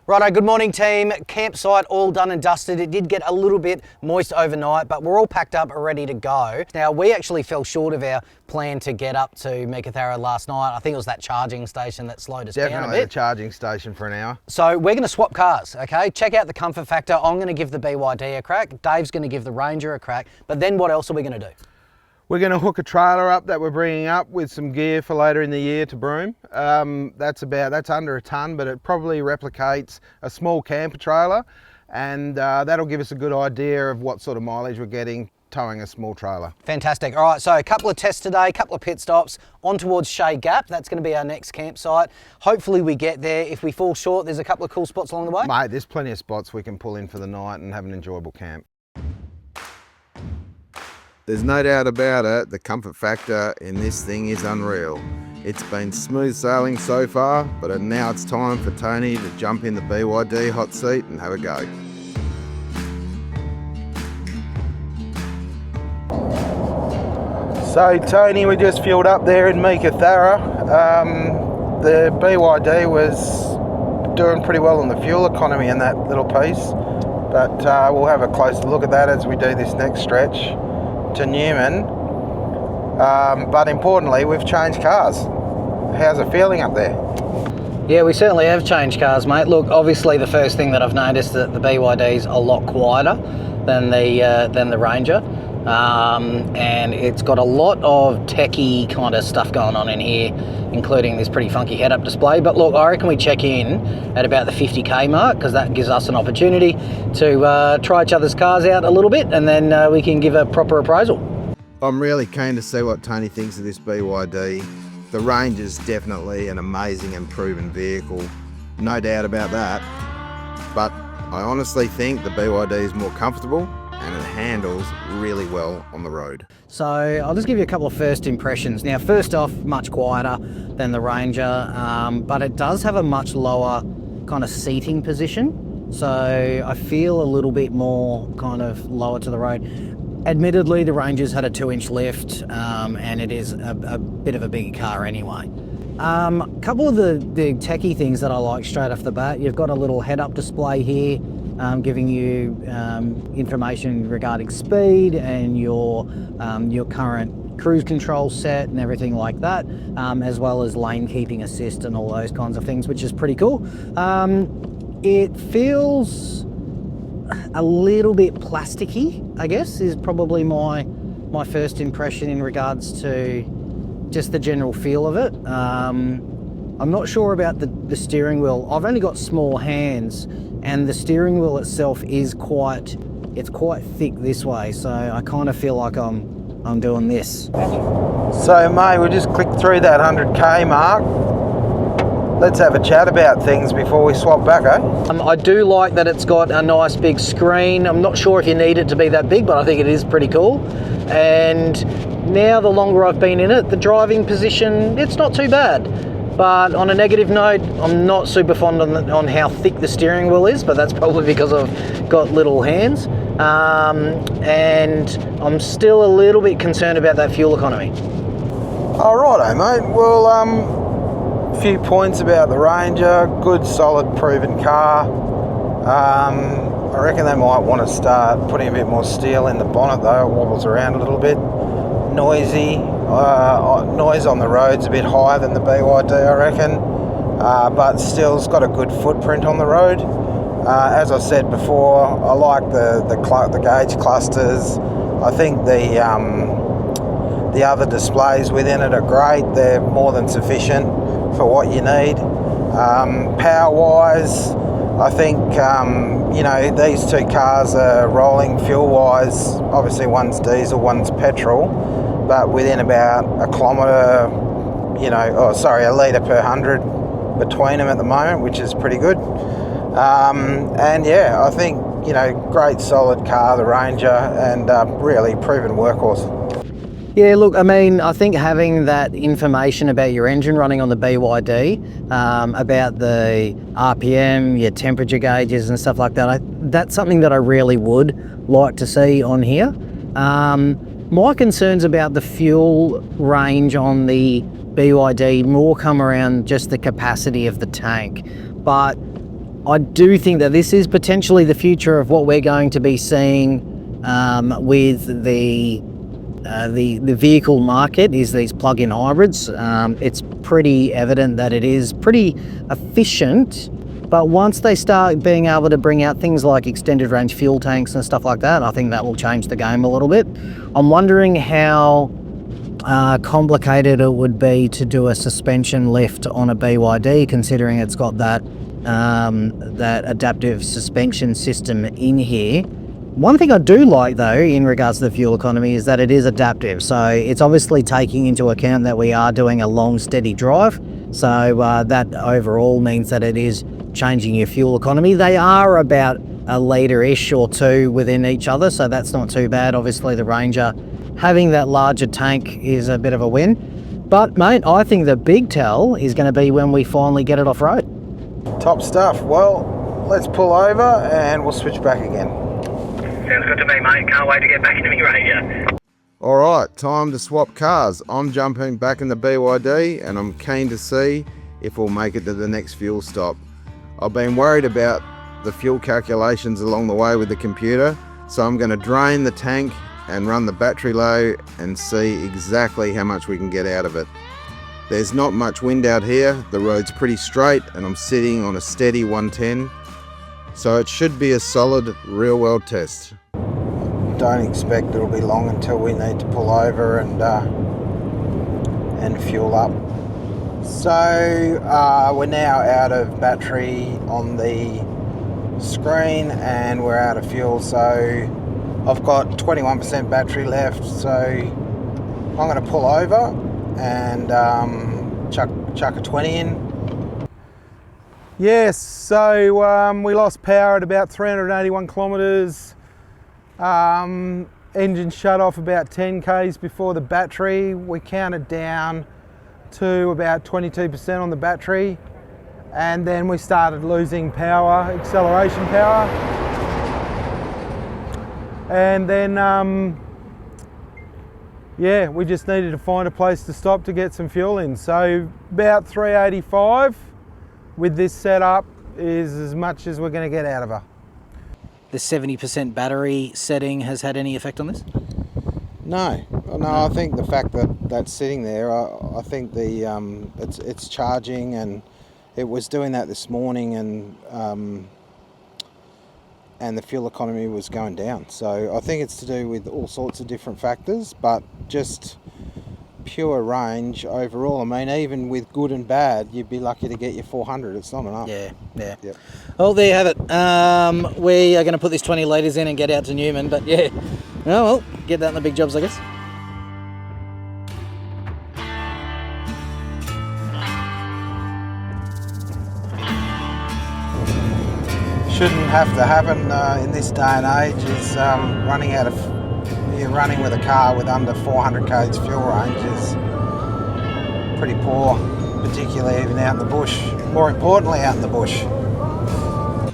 Righto, good morning team. Campsite all done and dusted. It did get a little bit moist overnight, but we're all packed up and ready to go. Now, we actually fell short of our plan to get up to Meekatharra last night. I think it was that charging station that slowed us down a bit. Definitely the charging station for an hour. So we're going to swap cars, okay? Check out the comfort factor. I'm going to give the BYD a crack. Dave's going to give the Ranger a crack. But then what else are we going to do? We're going to hook a trailer up that we're bringing up with some gear for later in the year to Broome. That's under a tonne, but it probably replicates a small camper trailer, and that'll give us a good idea of what sort of mileage we're getting towing a small trailer. Fantastic. All right, so a couple of tests today, a couple of pit stops, on towards Shea Gap. That's going to be our next campsite. Hopefully we get there. If we fall short, there's a couple of cool spots along the way. Mate, there's plenty of spots we can pull in for the night and have an enjoyable camp. There's no doubt about it, the comfort factor in this thing is unreal. It's been smooth sailing so far, but now it's time for Tony to jump in the BYD hot seat and have a go. So Tony, we just fueled up there in Meekatharra. The BYD was doing pretty well on the fuel economy in that little piece, but we'll have a closer look at that as we do this next stretch to Newman. But importantly, we've changed cars. How's it feeling up there? Yeah, we certainly have changed cars, mate. Look, obviously the first thing that I've noticed that the BYD's a lot quieter than the Ranger, and it's got a lot of techie kind of stuff going on in here, including this pretty funky head-up display. But look, I reckon we check in at about the 50k mark, because that gives us an opportunity to try each other's cars out a little bit, and then we can give a proper appraisal. I'm really keen to see what Tony thinks of this BYD. The Range is definitely an amazing and proven vehicle, no doubt about that. But I honestly think the BYD is more comfortable and it handles really well on the road. So I'll just give you a couple of first impressions. Now, first off, much quieter than the Ranger, but it does have a much lower kind of seating position. So I feel a little bit more kind of lower to the road. Admittedly, the Ranger's had a 2-inch lift, and it is a bit of a bigger car anyway. A couple of the techie things that I like straight off the bat, you've got a little head-up display here, giving you information regarding speed and your current cruise control set and everything like that, as well as lane keeping assist and all those kinds of things, which is pretty cool. It feels a little bit plasticky, I guess, is probably my first impression in regards to just the general feel of it. I'm not sure about the steering wheel. I've only got small hands, and the steering wheel itself is quite thick this way, so I kind of feel like I'm doing this. So mate, we just clicked through that 100k mark. Let's have a chat about things before we swap back, eh? I do like that it's got a nice big screen. I'm not sure if you need it to be that big, but I think it is pretty cool. And now the longer I've been in it, the driving position, it's not too bad. But on a negative note, I'm not super fond on how thick the steering wheel is, but that's probably because I've got little hands. And I'm still a little bit concerned about that fuel economy. All righto, mate. Well, few points about the Ranger. Good, solid, proven car. I reckon they might want to start putting a bit more steel in the bonnet though. It wobbles around a little bit. Noisy. Noise on the road's a bit higher than the BYD, I reckon. But still, it's got a good footprint on the road. As I said before, I like the gauge clusters. I think the other displays within it are great. They're more than sufficient for what you need. Power-wise, I think these two cars are rolling fuel-wise. Obviously, one's diesel, one's petrol, but within about a kilometre, a litre per 100 between them at the moment, which is pretty good. And yeah, I think great solid car, the Ranger, and really proven workhorse. Yeah, look, I mean, I think having that information about your engine running on the BYD, about the RPM, your temperature gauges and stuff like that, that's something that I really would like to see on here. My concerns about the fuel range on the BYD more come around just the capacity of the tank. But I do think that this is potentially the future of what we're going to be seeing with the vehicle market, is these plug-in hybrids. It's pretty evident that it is pretty efficient, but once they start being able to bring out things like extended range fuel tanks and stuff like that, I think that will change the game a little bit. I'm wondering how complicated it would be to do a suspension lift on a BYD, considering it's got that adaptive suspension system in here. One thing I do like though in regards to the fuel economy is that it is adaptive, so it's obviously taking into account that we are doing a long steady drive, so that overall means that it is changing your fuel economy. They are about a litre-ish or two within each other, so that's not too bad. Obviously the Ranger having that larger tank is a bit of a win, but mate, I think the big tell is going to be when we finally get it off road. Top stuff. Well, let's pull over and we'll switch back again. Sounds good to me, mate. Can't wait to get back into my Ranger. All right, time to swap cars. I'm jumping back in the BYD and I'm keen to see if we'll make it to the next fuel stop. I've been worried about the fuel calculations along the way with the computer, so I'm going to drain the tank and run the battery low and see exactly how much we can get out of it. There's not much wind out here, the road's pretty straight and I'm sitting on a steady 110, so it should be a solid real world test. Don't expect it'll be long until we need to pull over and fuel up. So we're now out of battery on the screen and we're out of fuel, so I've got 21% battery left, so I'm going to pull over and chuck a 20 in. Yes, so we lost power at about 381 kilometres. Engine shut off about 10 k's before the battery. We counted down to about 22% on the battery, and then we started losing power, acceleration power, and then yeah, we just needed to find a place to stop to get some fuel in. So about 385 with this setup is as much as we're going to get out of her. The 70% battery setting has had any effect on this? No, I think the fact that that's sitting there, I think the it's charging, and it was doing that this morning, and the fuel economy was going down. So I think it's to do with all sorts of different factors, but just pure range overall. I mean, even with good and bad, you'd be lucky to get your 400. It's not enough. Yeah. Yep. Well, there you have it. We are going to put this 20 litres in and get out to Newman, but yeah. Oh, well, get that in the big jobs, I guess. Shouldn't have to happen in this day and age, is you're running with a car with under 400 k's fuel range is pretty poor, particularly even out in the bush. More importantly, out in the bush.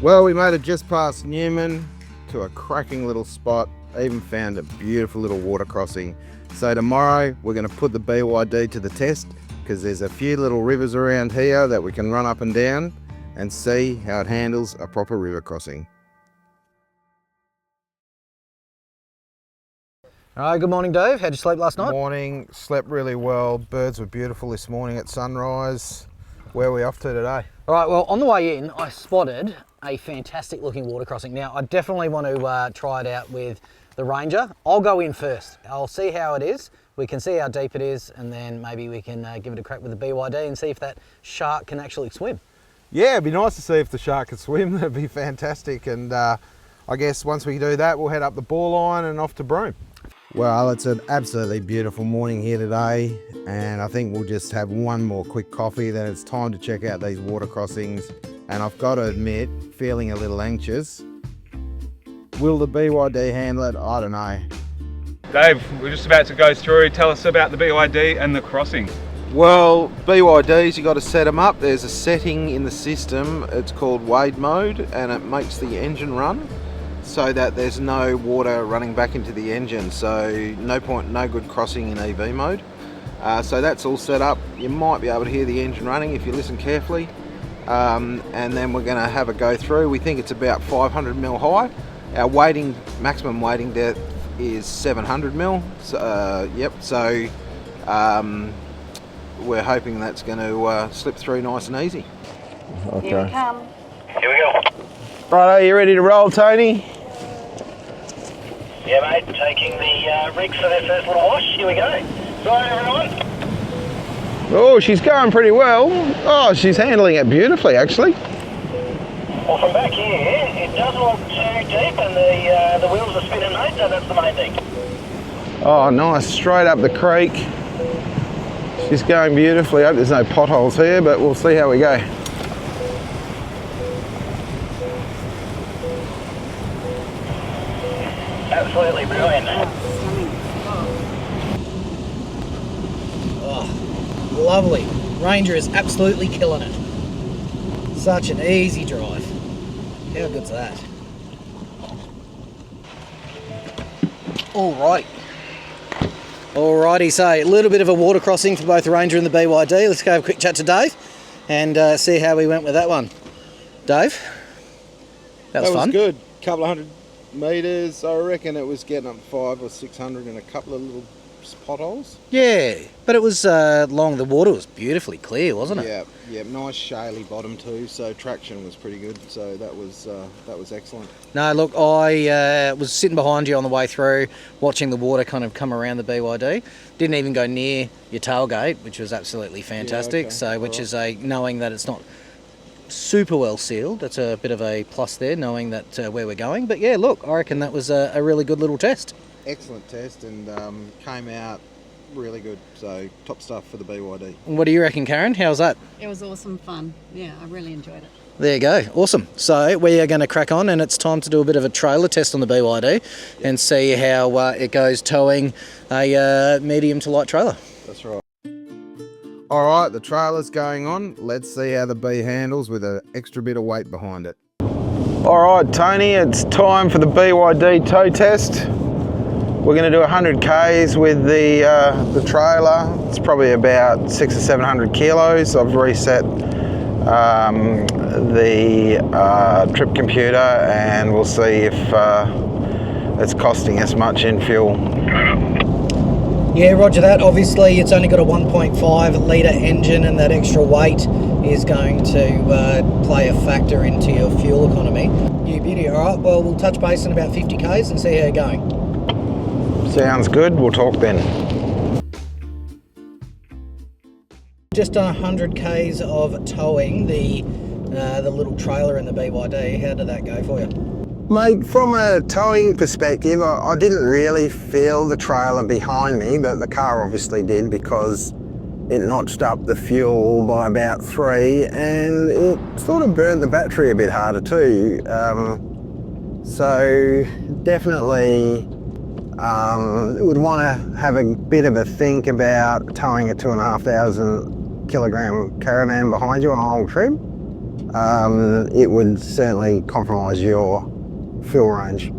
Well, we made it just past Newman to a cracking little spot. Even found a beautiful little water crossing. So tomorrow we're going to put the BYD to the test, because there's a few little rivers around here that we can run up and down and see how it handles a proper river crossing. All right, good morning, Dave. How'd you sleep last night? Morning, slept really well. Birds were beautiful this morning at sunrise. Where are we off to today? All right, well, on the way in, I spotted a fantastic looking water crossing. Now, I definitely want to try it out with the Ranger. I'll go in first. I'll see how it is. We can see how deep it is, and then maybe we can give it a crack with the BYD and see if that Shark can actually swim. Yeah, it'd be nice to see if the Shark could swim. That'd be fantastic. And I guess once we do that, we'll head up the Boreline and off to Broome. Well, it's an absolutely beautiful morning here today, and I think we'll just have one more quick coffee, then it's time to check out these water crossings. And I've got to admit, feeling a little anxious. Will the BYD handle it? I don't know. Dave, we're just about to go through. Tell us about the BYD and the crossing. Well, BYDs, you got to set them up. There's a setting in the system, it's called wade mode, and it makes the engine run so that there's no water running back into the engine. So no good crossing in EV mode. So that's all set up. You might be able to hear the engine running if you listen carefully. and then we're going to have a go through. We think it's about 500 mil high. Our maximum weighting depth is 700 mil. So, so we're hoping that's going to slip through nice and easy. Okay. Here we come. Here we go. Right, are you ready to roll, Tony? Yeah, mate, taking the rigs for their first little wash. Here we go. Right, everyone. Oh, she's going pretty well. Oh, she's handling it beautifully, actually. Well, from back here, it doesn't look too deep and the wheels are spinning, mate, so that's the main thing. Oh, nice. Straight up the creek. She's going beautifully. I hope there's no potholes here, but we'll see how we go. Absolutely brilliant. Oh, lovely. Ranger is absolutely killing it. Such an easy drive. How good's that? Alrighty, so a little bit of a water crossing for both the Ranger and the BYD. Let's go have a quick chat to Dave and see how we went with that one. Dave? That was fun. Good. Couple of 100 metres. I reckon it was getting up 500 or 600 in a couple of little potholes. Yeah, but it was long. The water was beautifully clear, wasn't it? Yeah, nice shaly bottom too, so traction was pretty good, so that was excellent. No, look, I was sitting behind you on the way through, watching the water kind of come around the BYD. Didn't even go near your tailgate, which was absolutely fantastic. okay. So, which is knowing that it's not super well sealed, that's a bit of a plus there, knowing that where we're going. But yeah, look, I reckon that was a really good little test. Excellent test and came out really good, so top stuff for the BYD. What do you reckon, Karen? How's that? It was awesome fun. Yeah, I really enjoyed it. There you go. Awesome. So we are going to crack on and it's time to do a bit of a trailer test on the BYD and see how it goes towing a medium to light trailer. That's right. Alright, the trailer's going on. Let's see how the B handles with an extra bit of weight behind it. Alright, Tony, it's time for the BYD tow test. We're going to do 100 Ks with the trailer. It's probably about 600 or 700 kilos. I've reset the trip computer and we'll see if it's costing us much in fuel. Yeah, roger that. Obviously, it's only got a 1.5 litre engine and that extra weight is going to play a factor into your fuel economy. Yeah, beauty. All right, well, we'll touch base in about 50 Ks and see how you're going. Sounds good. We'll talk then. Just on 100 Ks of towing the little trailer in the BYD. How did that go for you? Mate, from a towing perspective, I didn't really feel the trailer behind me, but the car obviously did because it notched up the fuel by about 3 and it sort of burnt the battery a bit harder too. So definitely would want to have a bit of a think about towing a 2,500 kilogram caravan behind you on a whole trip. It would certainly compromise your fuel range.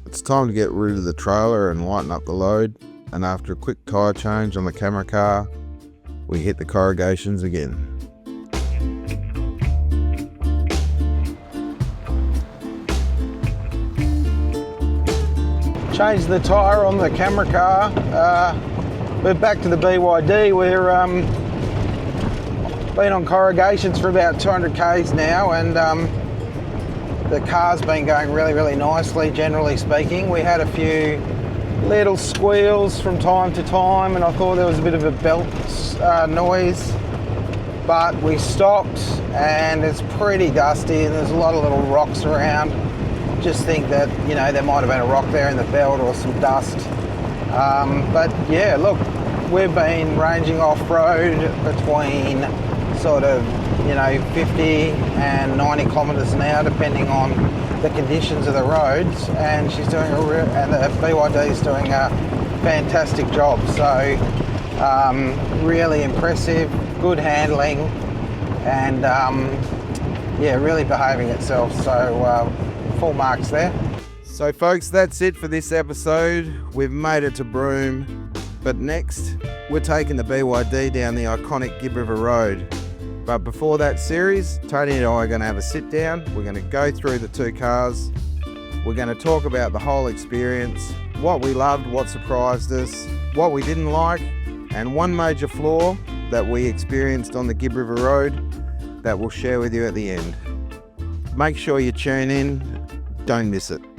It's time to get rid of the trailer and lighten up the load, and after a quick tyre change on the camera car, we hit the corrugations again. Changed the tyre on the camera car. We're back to the BYD. We're been on corrugations for about 200 Ks now, and the car's been going really nicely, generally speaking. We had a few little squeals from time to time and I thought there was a bit of a belt noise, but we stopped and it's pretty dusty and there's a lot of little rocks around. Just think that, you know, there might have been a rock there in the belt or some dust. But yeah, look, we've been ranging off-road between sort of, you know, 50 and 90 kilometres an hour, depending on the conditions of the roads. And she's doing and the BYD is doing a fantastic job. So really impressive, good handling, and yeah, really behaving itself. So full marks there. So folks, that's it for this episode. We've made it to Broome, but next we're taking the BYD down the iconic Gibb River Road. But before that series, Tony and I are going to have a sit down. We're going to go through the two cars. We're going to talk about the whole experience, what we loved, what surprised us, what we didn't like, and one major flaw that we experienced on the Gibb River Road that we'll share with you at the end. Make sure you tune in. Don't miss it.